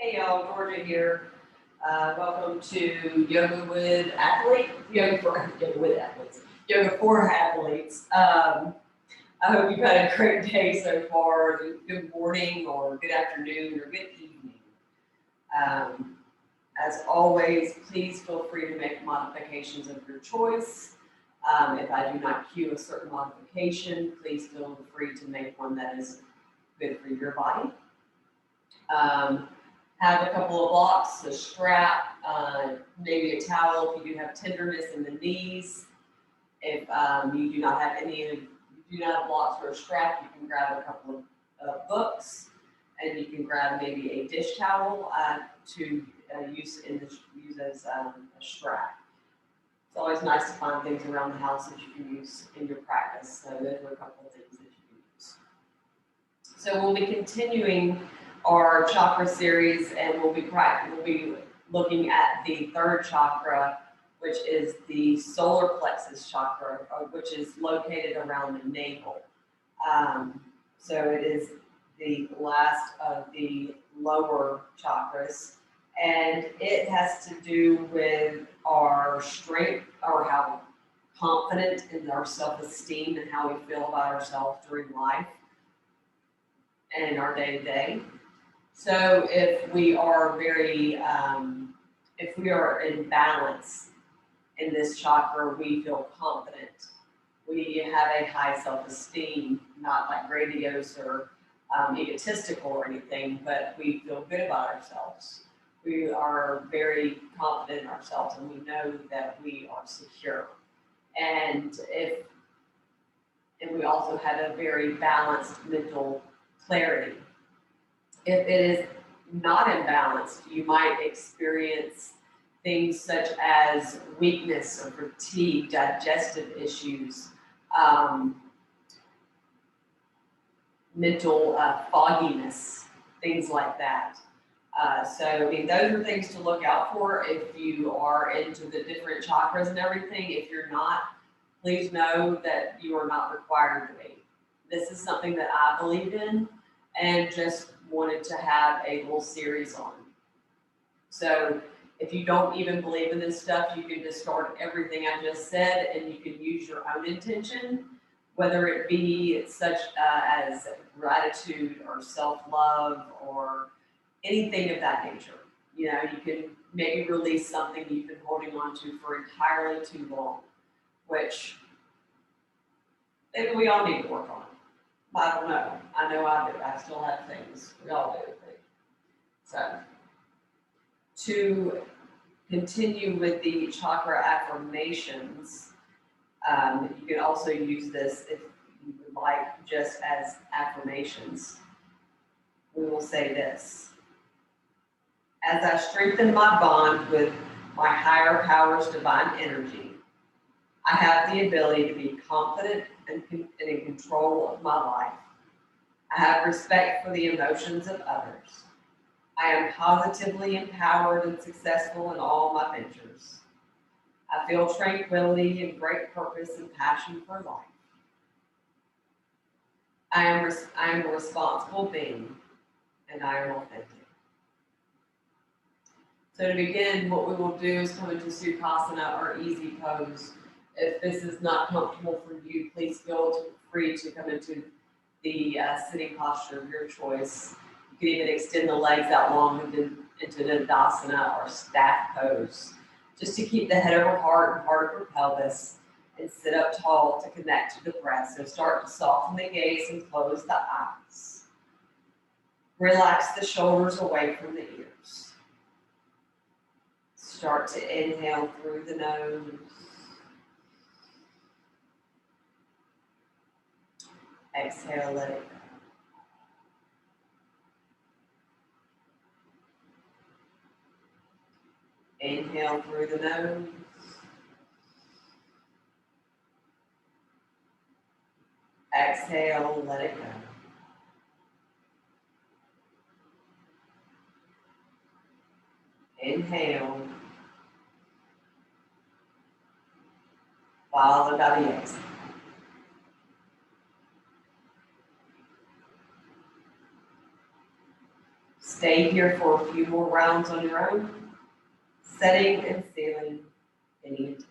Hey y'all, Georgia here. Welcome to Yoga with Athletes, Yoga with Athletes, Yoga for Athletes. I hope you've had a great day so far. Good morning, or good afternoon, or good evening. Um, as always, please feel free to make modifications of your choice. If I do not cue a certain modification, please feel free to make one that is good for your body. Have a couple of blocks, a strap, maybe a towel if you do have tenderness in the knees. If you do not have blocks or a strap, you can grab a couple of books, and you can grab maybe a dish towel to use as a strap. It's always nice to find things around the house that you can use in your practice. So those are a couple of things that you can use. So we'll be continuing our chakra series, and we'll be looking at the third chakra, which is the solar plexus chakra, which is located around the navel. So it is the last of the lower chakras, and it has to do with our strength, or how confident in our self-esteem and how we feel about ourselves during life and in our day-to-day. So if we are in balance in this chakra, we feel confident. We have a high self-esteem, not like grandiose or egotistical or anything, but we feel good about ourselves. We are very confident in ourselves, and we know that we are secure. And we also have a very balanced mental clarity. If it is not imbalanced, you might experience things such as weakness or fatigue, digestive issues, mental fogginess, things like that. So those are things to look out for if you are into the different chakras and everything. If you're not, please know that you are not required to be. This is something that I believe in, and just wanted to have a little series on. So if you don't even believe in this stuff, you can discard everything I just said, and you can use your own intention, whether it be such as gratitude or self-love or anything of that nature. You can maybe release something you've been holding on to for entirely too long, which maybe we all need to work on. I don't know. I know I do. I still have things. We all do. So, to continue with the chakra affirmations, you can also use this if you would like, just as affirmations. We will say this: as I strengthen my bond with my higher power's divine energy, I have the ability to be confident and in control of my life. I have respect for the emotions of others. I am positively empowered and successful in all my ventures. I feel tranquility and great purpose and passion for life. I am a responsible being, and I am authentic. So to begin, what we will do is come into Sukhasana, or easy pose. If this is not comfortable for you, please feel free to come into the sitting posture of your choice. You can even extend the legs out long into the Dandasana or staff pose, just to keep the head over heart and heart over pelvis, and sit up tall to connect to the breath. So start to soften the gaze and close the eyes. Relax the shoulders away from the ears. Start to inhale through the nose. Exhale, let it go. Inhale through the nose. Exhale, let it go. Inhale, followed by the exhale. Stay here for a few more rounds on your own, setting and sealing any intentions.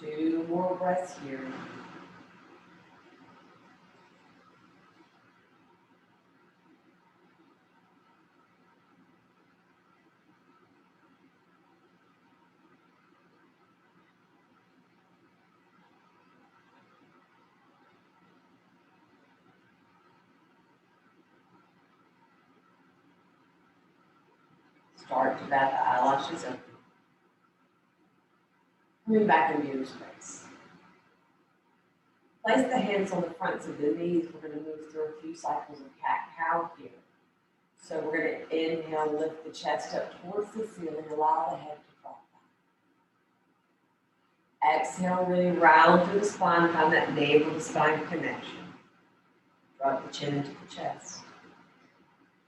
Two more breaths here. Start to bat the eyelashes open. Coming back into your space. Place the hands on the fronts of the knees. We're going to move through a few cycles of cat-cow here. So we're going to inhale, lift the chest up towards the ceiling, allow the head to drop back. Exhale, really round through the spine, find that navel to spine connection. Drop the chin into the chest.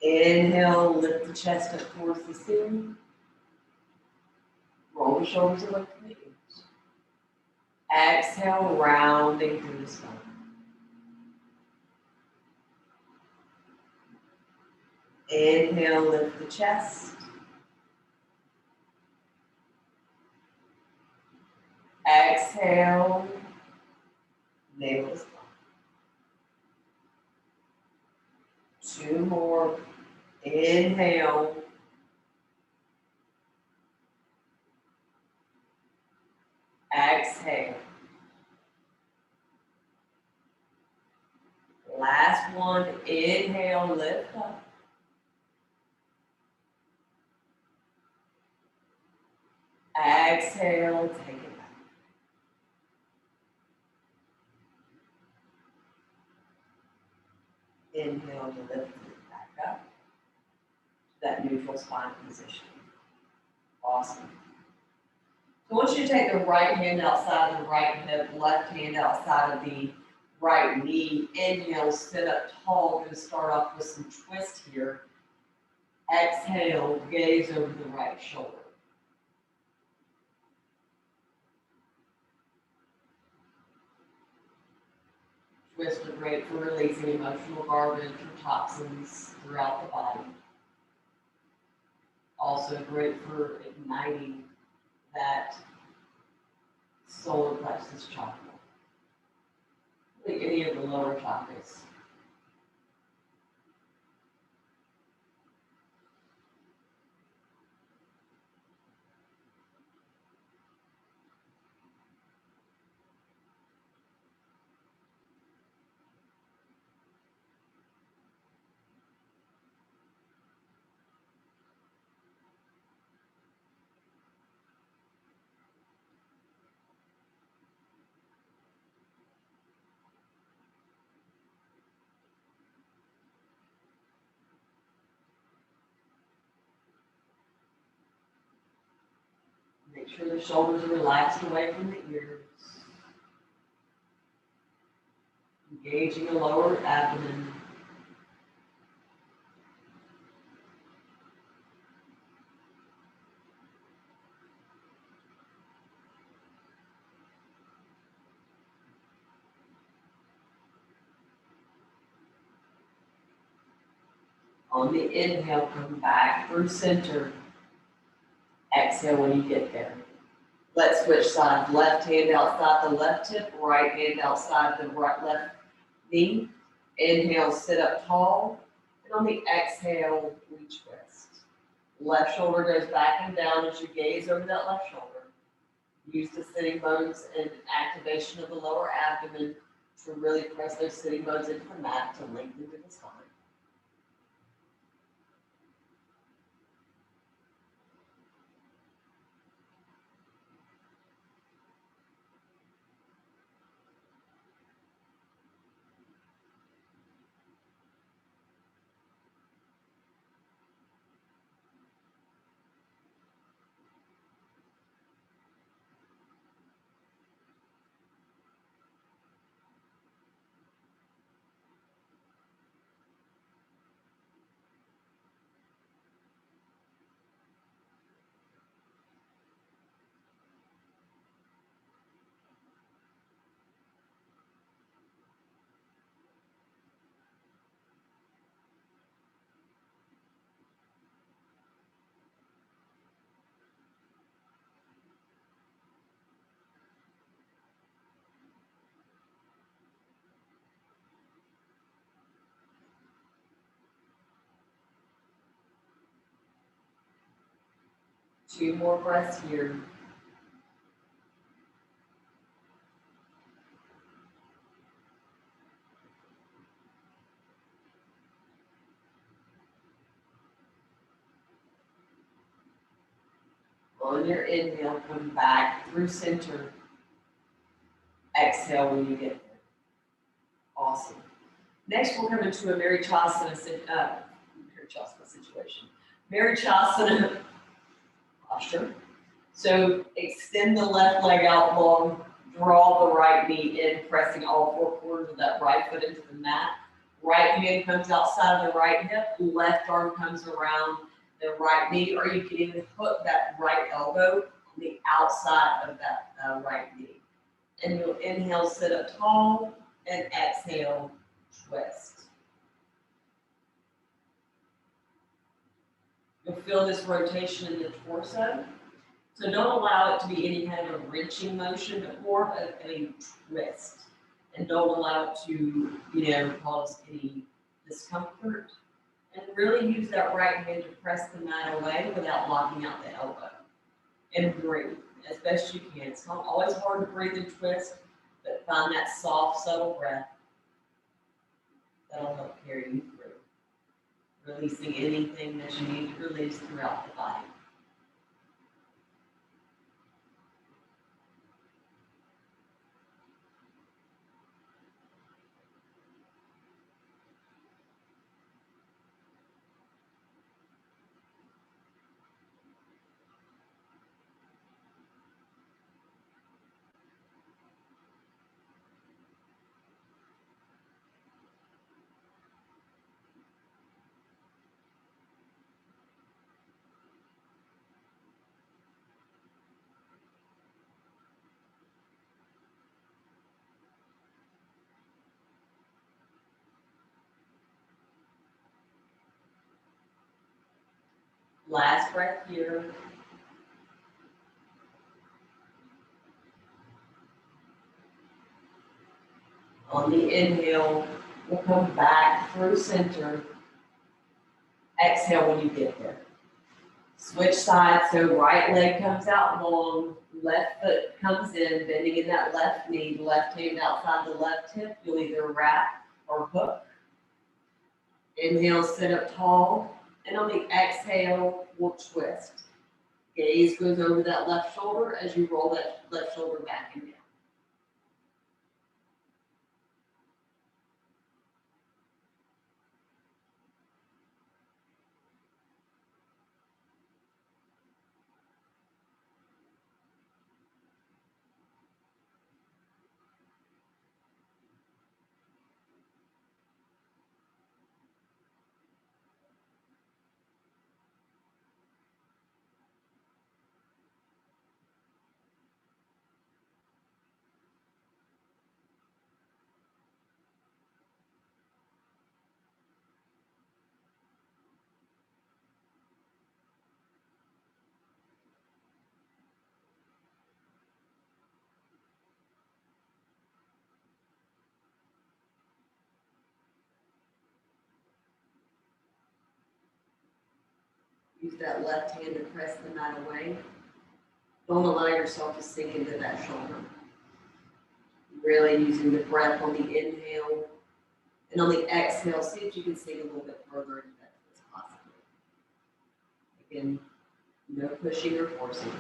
Inhale, lift the chest up towards the ceiling. Roll the shoulders and lift the ears. Exhale, rounding through the spine. Inhale, lift the chest. Exhale, navel to spine. Two more. Inhale. Exhale. Last one. Inhale, lift up. Exhale, take it back. Inhale to lift it back up to that neutral spine position. Awesome. So I want you to take the right hand outside of the right hip, left hand outside of the right knee. Inhale, sit up tall. We're going to start off with some twist here. Exhale, gaze over the right shoulder. Twists are great for releasing emotional garbage or toxins throughout the body. Also great for igniting that solar plexus chakra. Like any of the lower chakras. sure the shoulders are relaxed away from the ears. Engaging the lower abdomen. On the inhale, come back through center. Exhale when you get there. Let's switch sides. Left hand outside the left hip, right hand outside the left knee. Inhale, sit up tall. And on the exhale, we twist. Left shoulder goes back and down as you gaze over that left shoulder. Use the sitting bones and activation of the lower abdomen to really press those sitting bones into the mat to lengthen to the spine. 2 more breaths here. On your inhale, come back through center. Exhale when you get there. Awesome. Next, we'll come into a Marichyasana situation. Marichyasana posture. So extend the left leg out long, draw the right knee in, pressing all 4 corners of that right foot into the mat. Right hand comes outside of the right hip, left arm comes around the right knee, or you can even hook that right elbow on the outside of that right knee. And you'll inhale, sit up tall, and exhale, twist. You'll feel this rotation in the torso. So don't allow it to be any kind of a wrenching motion, but more of a twist. And don't allow it to, cause any discomfort. And really use that right hand to press the mat away without locking out the elbow. And breathe as best you can. It's not always hard to breathe and twist, but find that soft, subtle breath that'll help carry you through. Releasing anything that you need to release throughout the body. Last breath here. On the inhale, we'll come back through center. Exhale when you get there. Switch sides, so right leg comes out long, left foot comes in, bending in that left knee, left hand outside the left hip. You'll either wrap or hook. Inhale, sit up tall. And on the exhale, we'll twist. Gaze goes over that left shoulder as you roll that left shoulder back and down. Use that left hand to press the mat away. Don't allow yourself to sink into that shoulder. Really using the breath on the inhale. And on the exhale, see if you can sink a little bit further into that twist possibly. Again, no pushing or forcing.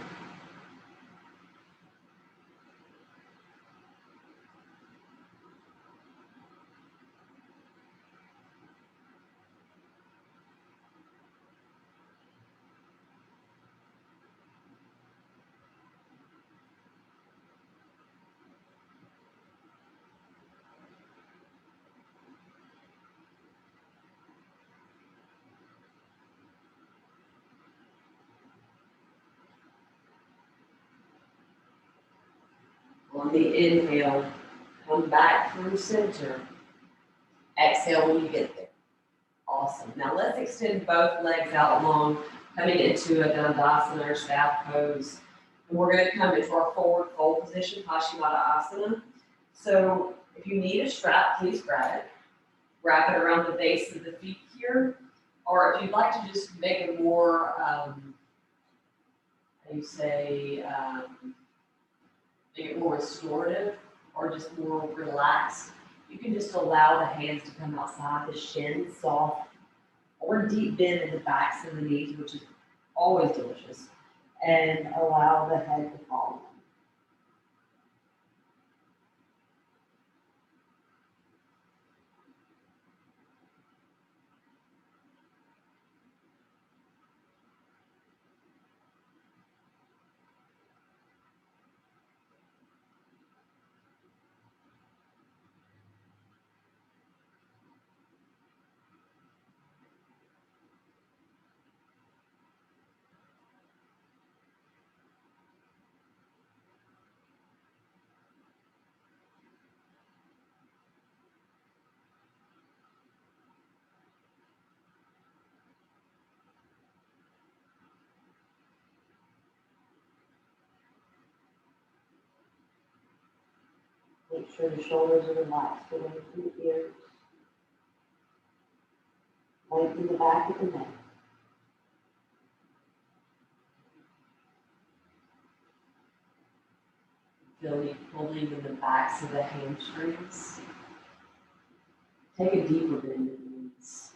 On the inhale, come back through center. Exhale when you get there. Awesome. Now let's extend both legs out long, coming into a Dandasana or staff pose. And we're going to come into our forward fold position, Paschimottanasana. So if you need a strap, please grab it. Wrap it around the base of the feet here. Or if you'd like to just make it more, make it more restorative or just more relaxed, you can just allow the hands to come outside, the shins soft, or deep bend in the backs of the knees, which is always delicious, and allow the head to fall. Make sure the shoulders are relaxed away from the ears. Lengthen the back of the neck. Feel you pulling in the backs of the hamstrings. Take a deeper bend in the knees.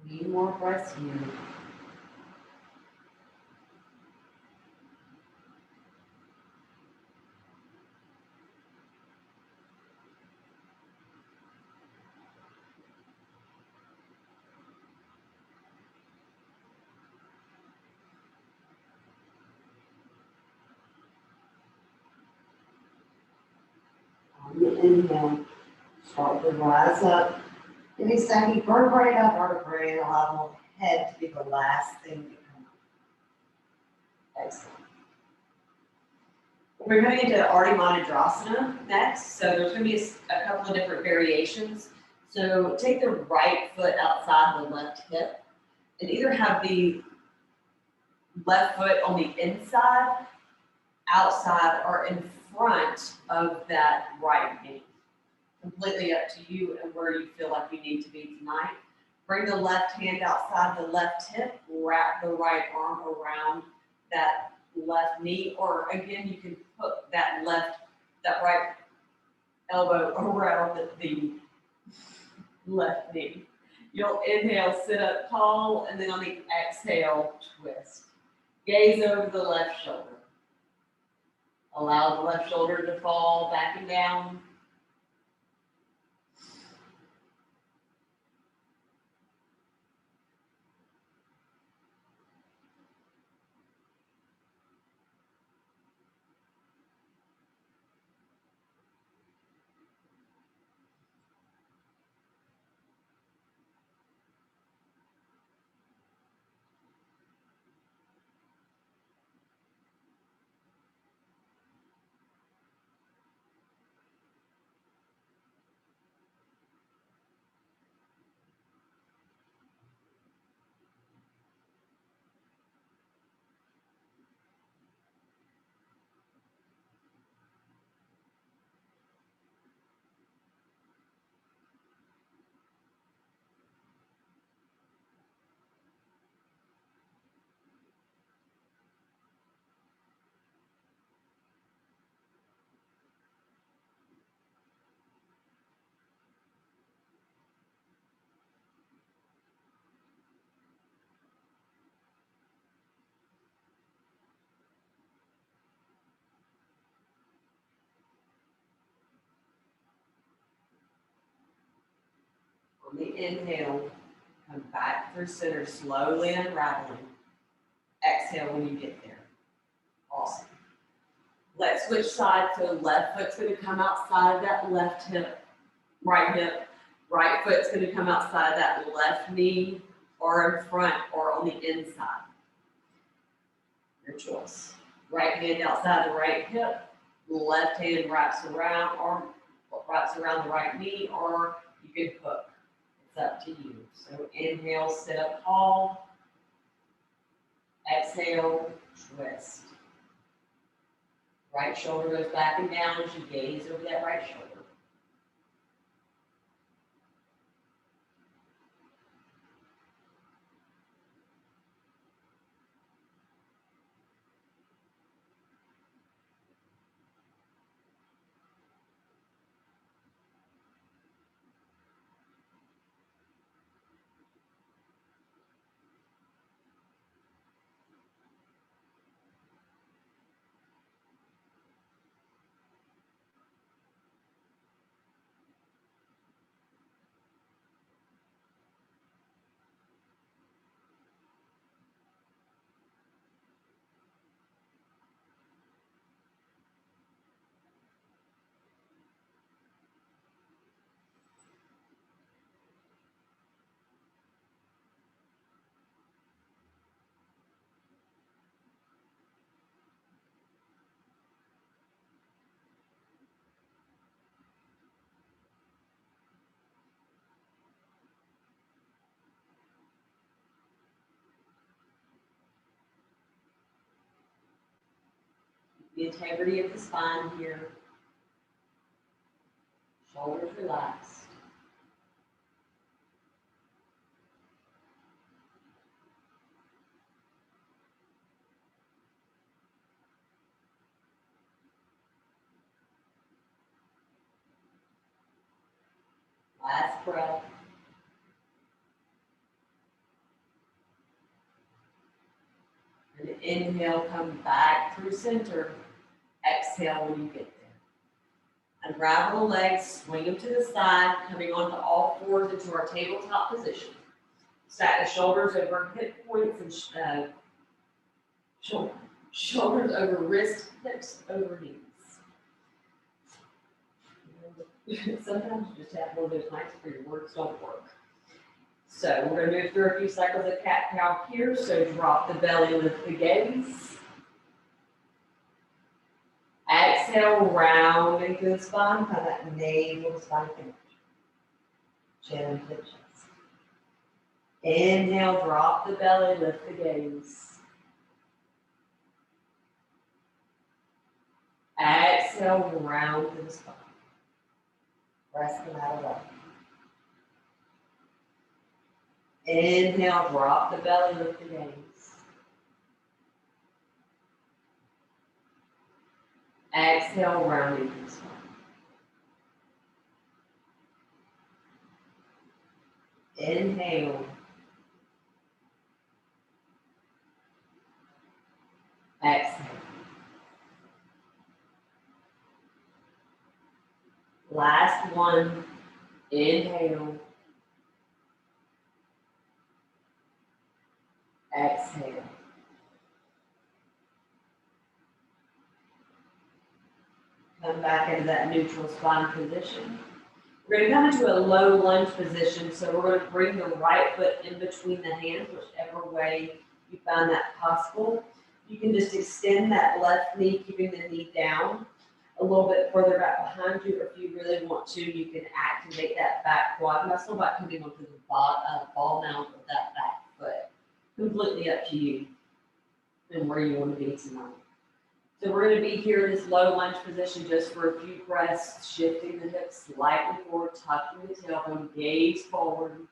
Need more breaths here. On the inhale, start to rise up. Any second, vertebrae to vertebrae, allow the head to be the last thing to come up. Excellent. We're going into Ardha Matsyendrasana next. So there's going to be a couple of different variations. So take the right foot outside the left hip and either have the left foot on the inside, outside, or in front of that right knee. Completely up to you and where you feel like you need to be tonight. Bring the left hand outside the left hip, wrap the right arm around that left knee, or again, you can put that right elbow around the left knee. You'll inhale, sit up tall, and then on the exhale, twist. Gaze over the left shoulder. Allow the left shoulder to fall back and down. On the inhale, come back through center, slowly unraveling. Exhale when you get there. Awesome. Let's switch sides. So left foot's going to come outside of that left hip, right hip. Right foot's going to come outside of that left knee, or in front, or on the inside. Your choice. Right hand outside the right hip. Left hand wraps around the right knee, or you can hook. It's up to you. So inhale, sit up tall. Exhale, twist. Right shoulder goes back and down as you gaze over that right shoulder. The integrity of the spine here. Shoulders relaxed. Last breath. And inhale, come back through center. Exhale when you get there. Unravel the legs, swing them to the side, coming onto all fours into our tabletop position. Stack the shoulders over hip points and shoulders over wrists, hips over knees. Sometimes you just have one of those nights where your words don't work. So we're going to move through a few cycles of cat-cow here. So drop the belly, lift the gaze. Exhale, round into the spine, kind of that navel to spine connection. Chin into the chest. Inhale, drop the belly, lift the gaze. Exhale, round to the spine. Press the mat away. Inhale, drop the belly, lift the gaze. Exhale, rounding through the spine. Inhale. Exhale. Last one. Inhale. Exhale. Come back into that neutral spine position. We're going to come into a low lunge position, so we're going to bring the right foot in between the hands, whichever way you find that possible. You can just extend that left knee, keeping the knee down a little bit further back behind you, or if you really want to, you can activate that back quad muscle by coming onto the ball mount of that back foot. Completely up to you and where you want to be tonight. So we're going to be here in this low lunge position just for a few breaths, shifting the hips slightly forward, tucking the tailbone, gaze forward.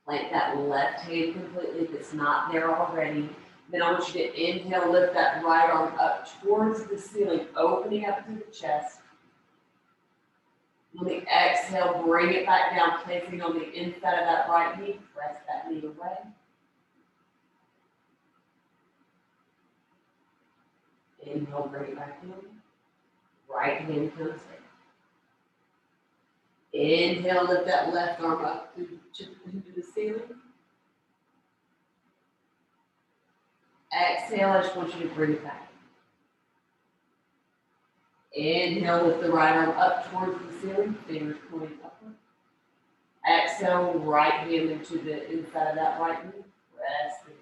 Plant that left hand completely if it's not there already. Then I want you to inhale, lift that right arm up towards the ceiling, opening up to the chest. On the exhale, bring it back down, placing on the inside of that right knee. Press that knee away. Inhale, bring it back in. Right hand comes in. Inhale, lift that left arm up to the ceiling. Exhale, I just want you to bring it back. Inhale, lift the right arm up towards the ceiling, fingers pointing upward. Exhale, right hand into the inside of that right knee. Press the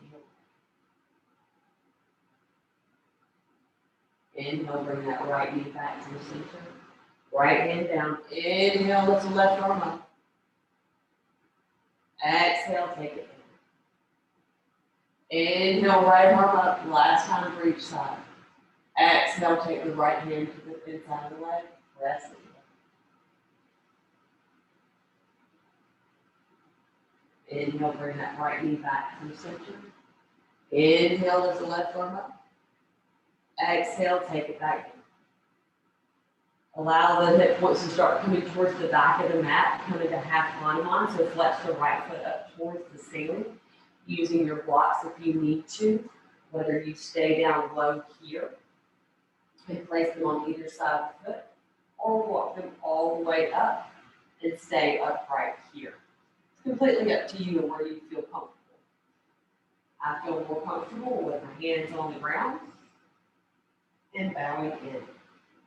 heel. Inhale, bring that right knee back to the center. Right hand down. Inhale, lift the left arm up. Exhale, take it down. Inhale, right arm up. Last time for each side. Exhale, take the right hand to the inside of the leg. Press it. Inhale, bring that right knee back to the center. Inhale, lift the left arm up. Exhale, take it back in. Allow the hip points to start coming towards the back of the mat, coming to half Hanuman. So flex the right foot up towards the ceiling, using your blocks if you need to, whether you stay down low here and place them on either side of the foot, or walk them all the way up and stay upright here. It's completely up to you and where you feel comfortable. I feel more comfortable with my hands on the ground and bowing in.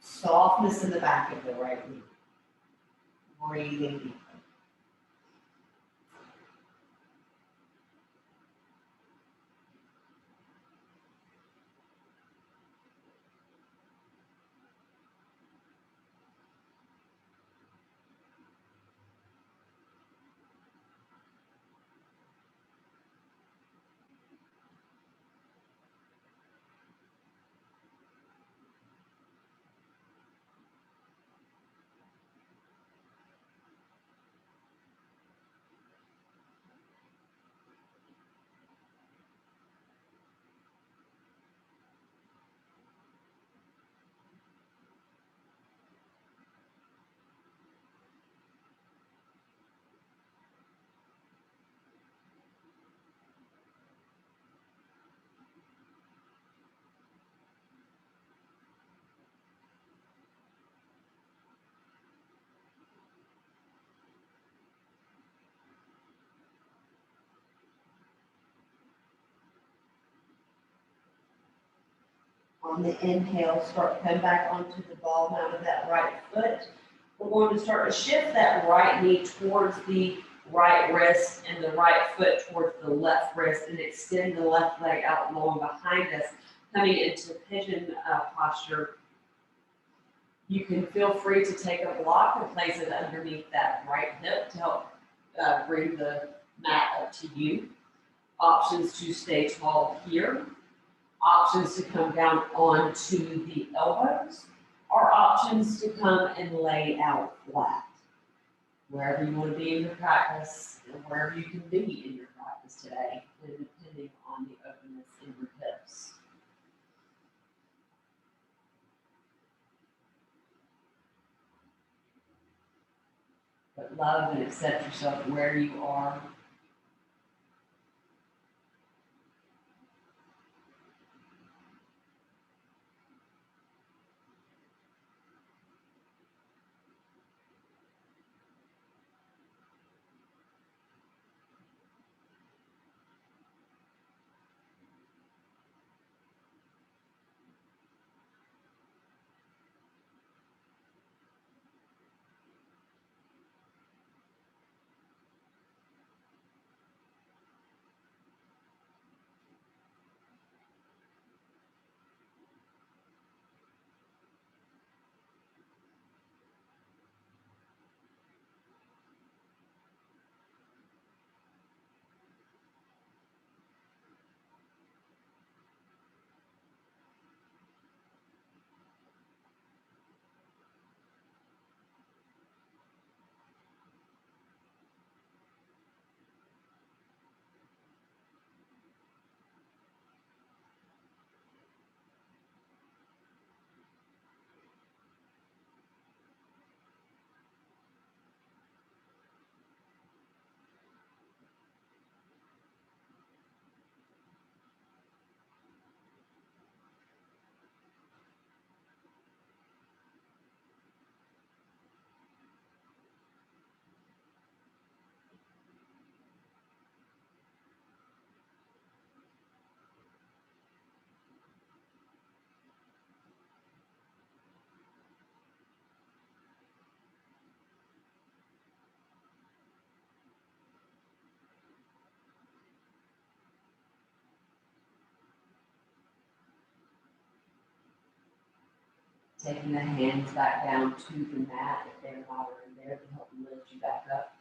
Softness in the back of the right knee. Breathing deeply. On the inhale, start to come back onto the ball mount of that right foot. We're going to start to shift that right knee towards the right wrist and the right foot towards the left wrist and extend the left leg out long behind us, coming into pigeon posture. You can feel free to take a block and place it underneath that right hip to help bring the mat up to you. Options to stay tall here. Options to come down onto the elbows, or options to come and lay out flat. Wherever you want to be in your practice, and wherever you can be in your practice today, and depending on the openness in your hips. But love and accept yourself where you are. Taking the hands back down to the mat if they're not already there to help lift you back up.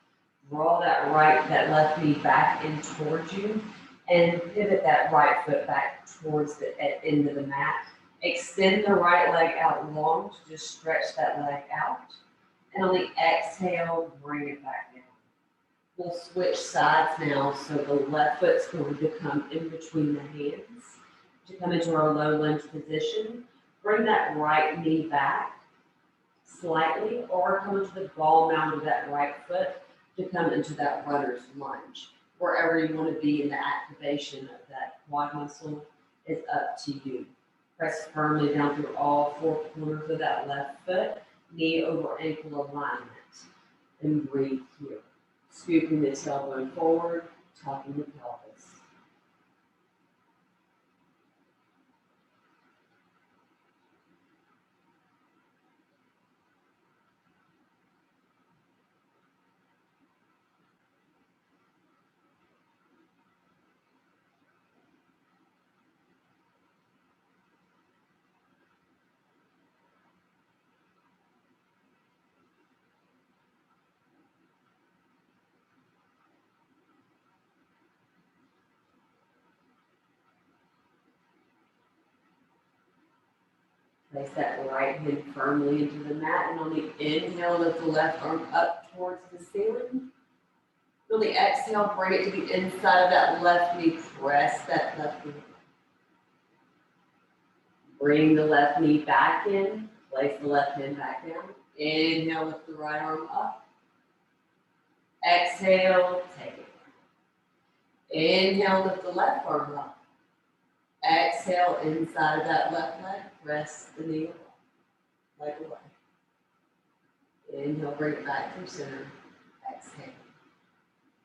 Draw that left knee back in towards you and pivot that right foot back towards the end of the mat. Extend the right leg out long to just stretch that leg out. And on the exhale, bring it back down. We'll switch sides now, so the left foot's going to come in between the hands to come into our low lunge position. Bring that right knee back slightly, or come into the ball mound of that right foot to come into that runner's lunge. Wherever you want to be in the activation of that quad muscle is up to you. Press firmly down through all four corners of that left foot, knee over ankle alignment, and breathe here. Scooping the tailbone forward, tucking the pelvis. Place that right hand firmly into the mat, and on the inhale, lift the left arm up towards the ceiling. On the exhale, bring it to the inside of that left knee. Press that left knee. Bring the left knee back in. Place the left hand back down. Inhale, lift the right arm up. Exhale, take it. Inhale, lift the left arm up. Exhale, inside of that left leg, press the knee away, leg away. Inhale, bring it back through center. Exhale.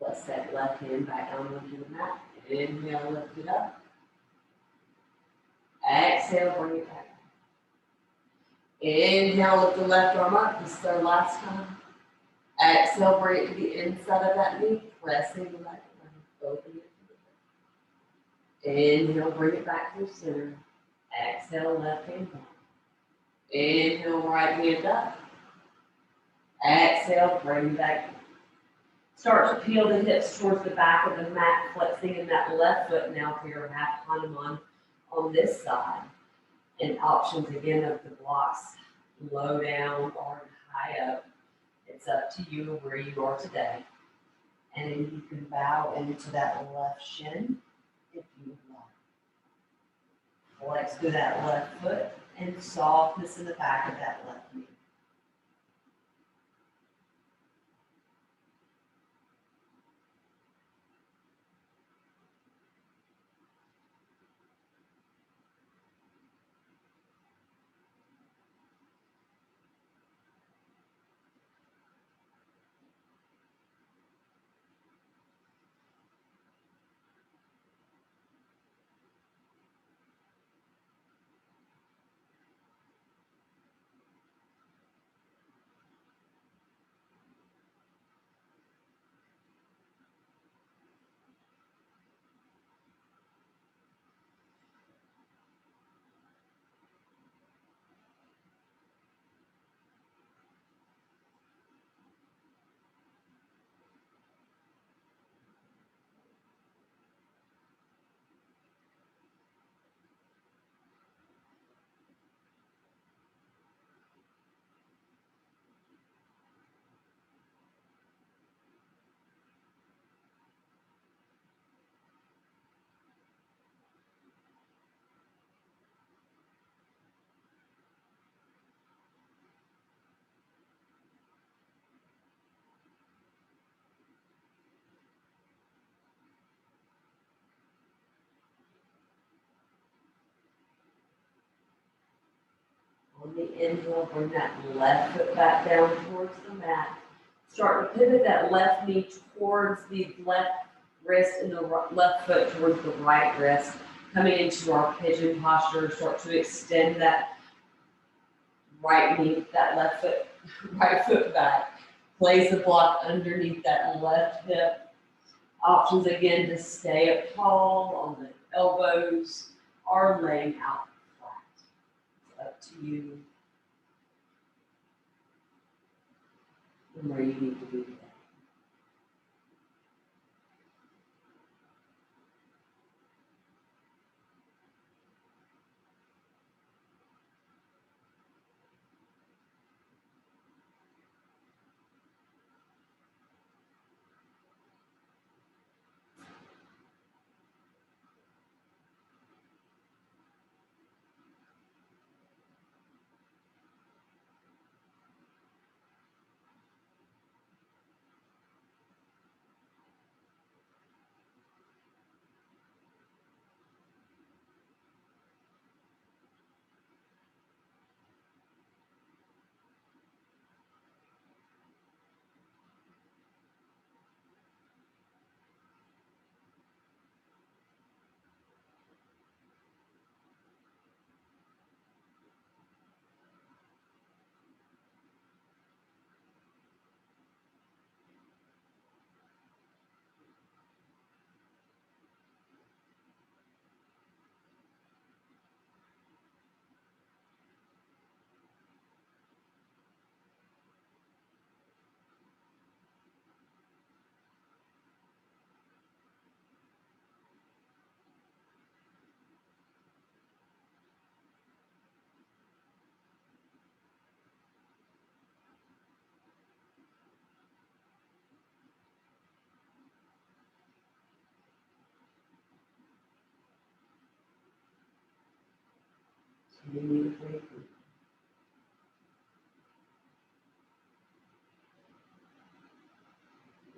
Let's set left hand back down onto the mat. Inhale, lift it up. Exhale, bring it back. Inhale, lift the left arm up. This is our last time. Exhale, bring it to the inside of that knee, pressing the back leg, open it to the back. Inhale, bring it back to center. Exhale, left hand down. Inhale, right hand up. Exhale, bring back. Start to peel the hips towards the back of the mat, flexing in that left foot now for your half Hanuman on this side. And options again of the blocks, low down or high up. It's up to you where you are today. And then you can bow into that left shin if you would like. Flex through that left foot and softness in the back of that left knee. On the inhale, bring that left foot back down towards the mat. Start to pivot that left knee towards the left wrist and the left foot towards the right wrist. Coming into our pigeon posture, start to extend that right knee, that left foot, right foot back. Place the block underneath that left hip. Options again to stay up tall on the elbows or laying out flat. It's up to you and where you need to be today. You need a break.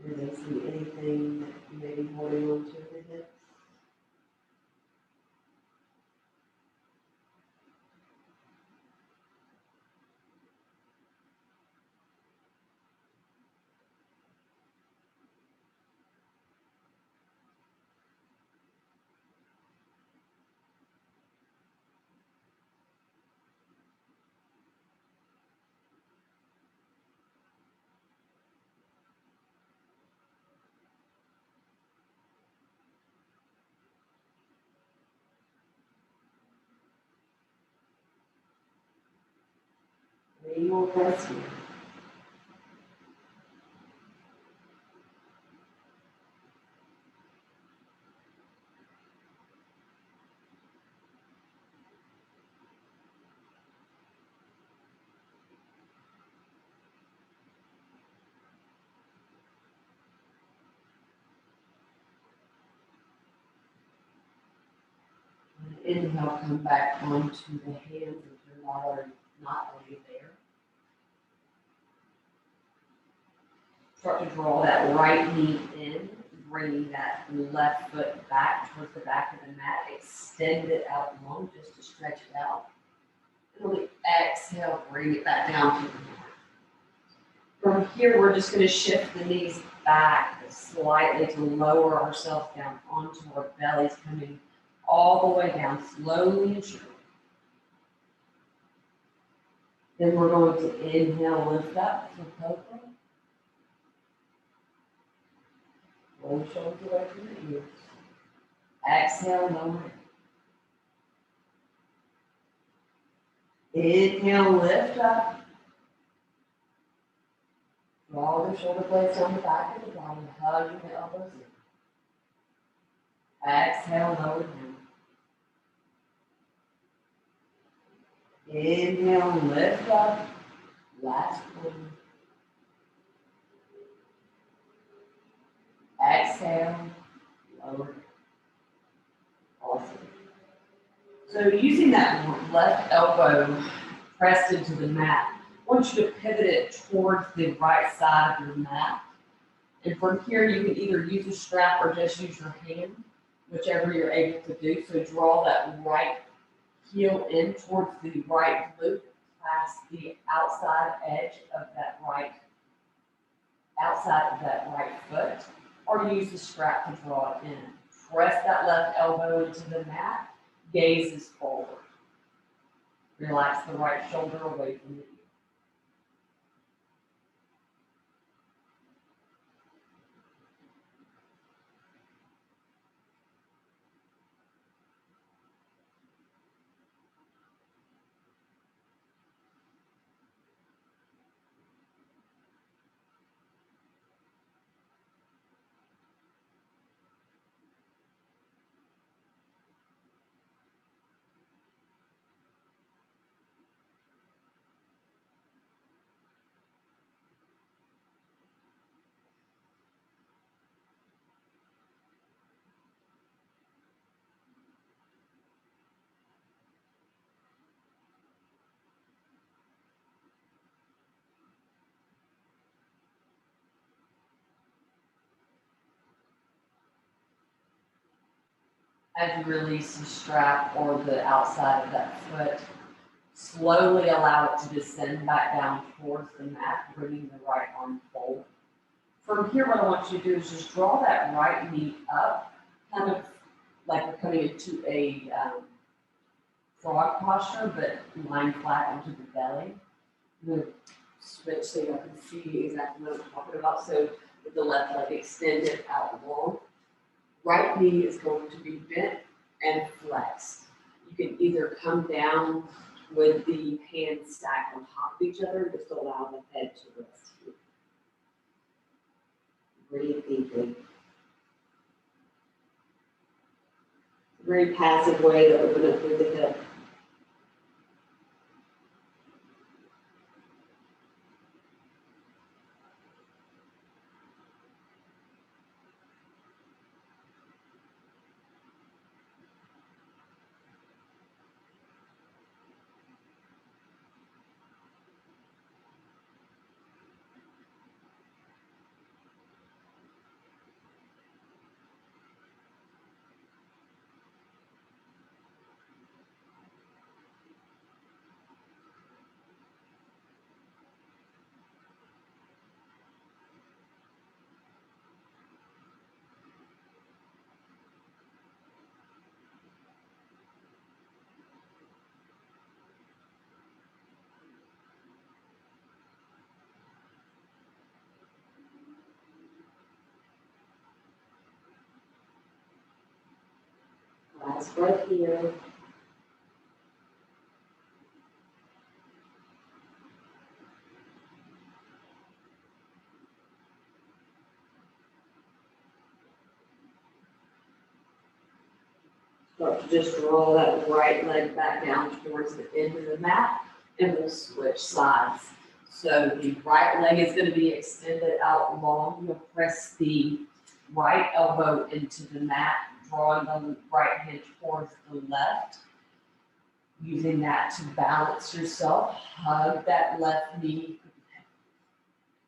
Releasing anything that you may be holding on to the hips. Any more breaths here. Inhale, come back onto the hands if you're not already there. Start to draw that right knee in, bringing that left foot back towards the back of the mat. Extend it out long just to stretch it out. And really exhale, bring it back down to the mat. From here, we're just going to shift the knees back slightly to lower ourselves down onto our bellies, coming all the way down, slowly and surely. Then we're going to inhale, lift up for cobra. Roll the shoulders away from the ears. Exhale, lower it. Inhale, lift up. Draw the shoulder blades down the back of the body, hug the elbows in. Exhale, lower down. Inhale, lift up. Last one. Exhale, lower. Awesome. So using that left elbow pressed into the mat, I want you to pivot it towards the right side of your mat. And from here, you can either use a strap or just use your hand, whichever you're able to do. So draw that right heel in towards the right glute, past the outside edge of that right foot, or use the strap to draw it in. Press that left elbow into the mat, gaze is forward. Relax the right shoulder away from the ear. As you release the strap or the outside of that foot, slowly allow it to descend back down towards the mat, bringing the right arm forward. From here, what I want you to do is just draw that right knee up, kind of like we're coming into a frog posture, but lying flat onto the belly. I'm going to switch so you can see exactly what I'm talking about. So with the left leg extended out long. Right knee is going to be bent and flexed. You can either come down with the hands stacked on top of each other, just allow the head to rest here. Breathe deeply. Very passive way to open up through the hip. Last breath here. Start to just roll that right leg back down towards the end of the mat, and we'll switch sides. So the right leg is going to be extended out long. You'll press the right elbow into the mat, drawing the right hand towards the left. Using that to balance yourself, hug that left knee,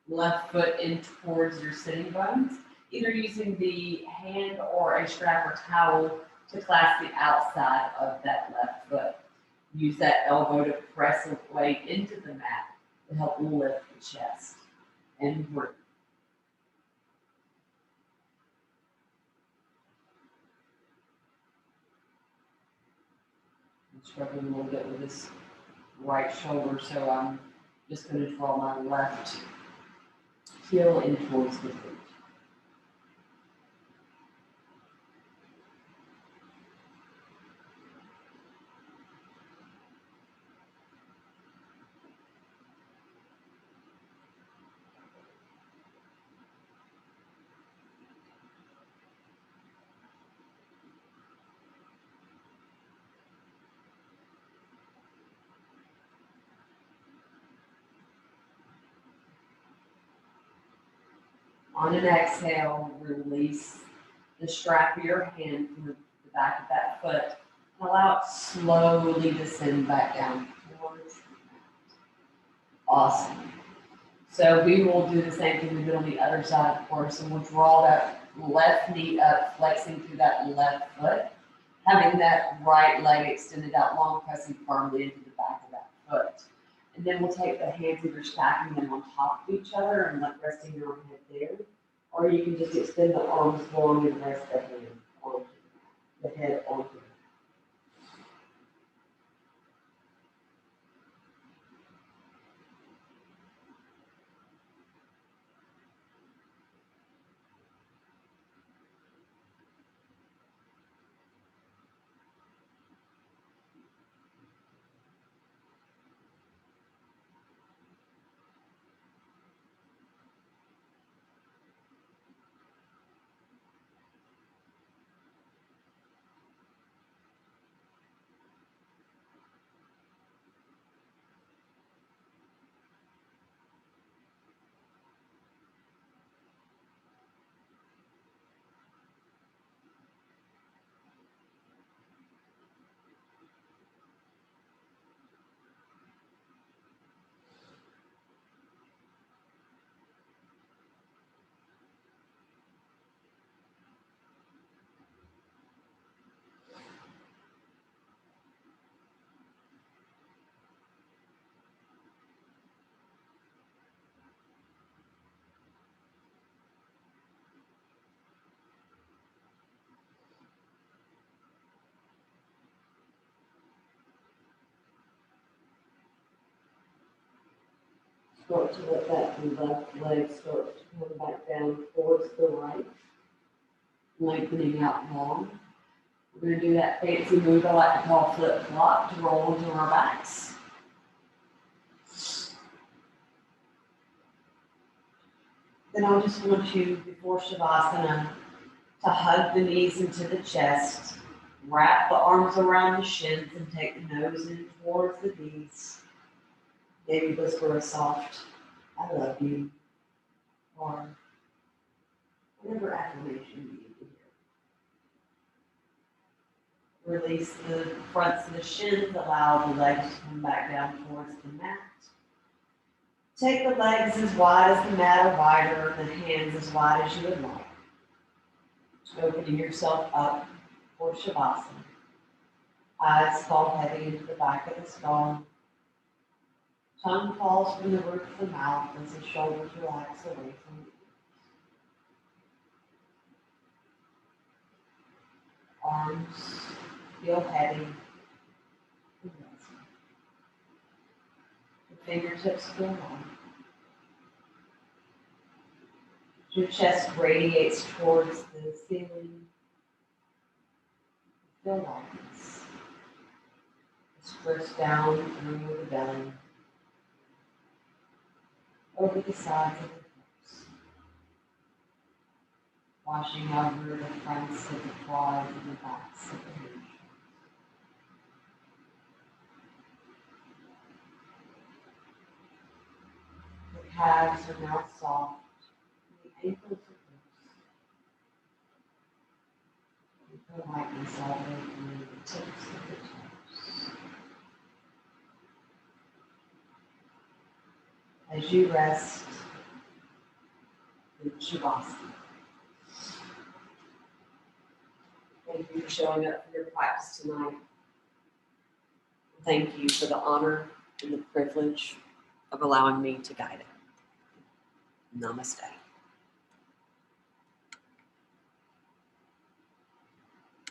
left foot in towards your sitting bones, either using the hand or a strap or towel to clasp the outside of that left foot. Use that elbow to press away into the mat to help lift the chest and breathe. I'm struggling a little bit with this right shoulder, so I'm just going to draw my left heel in towards the glute. On an exhale, release the strap of your hand from the back of that foot. Allow it slowly descend back down towards the mat. Awesome. So we will do the same thing we did on the other side, of course, and we'll draw that left knee up, flexing through that left foot, having that right leg extended out long, pressing firmly into the back of that foot. And then we'll take the hands either stacking them on top of each other and resting your head there, or you can just extend the arms long and rest the hand onto the head onto it. Start to let that left leg start to come back down towards the right, lengthening out long. We're going to do that fancy move I like to call flip flop to roll into our backs. Then I just want you, before Shavasana, to hug the knees into the chest, wrap the arms around the shins, and take the nose in towards the knees. Maybe whisper a soft, "I love you," or whatever affirmation you need to hear. Release the fronts of the shins, allow the legs to come back down towards the mat. Take the legs as wide as the mat or wider, the hands as wide as you would like. Opening yourself up for Shavasana. Eyes fall heavy into the back of the skull. Tongue falls from the roof of the mouth as the shoulders relax away from the ears. Arms feel heavy and resting. The fingertips feel long. Your chest radiates towards the ceiling. Feel lightness. Disperse down through the belly, over the sides of the hips, washing over the fronts of the quads and the backs of the hands. calves are now soft. The ankles are loose. You feel lightness all the way through the tips of the toes. As you rest in Shavasana. Thank you for showing up for your practice tonight. Thank you for the honor and the privilege of allowing me to guide it. Namaste.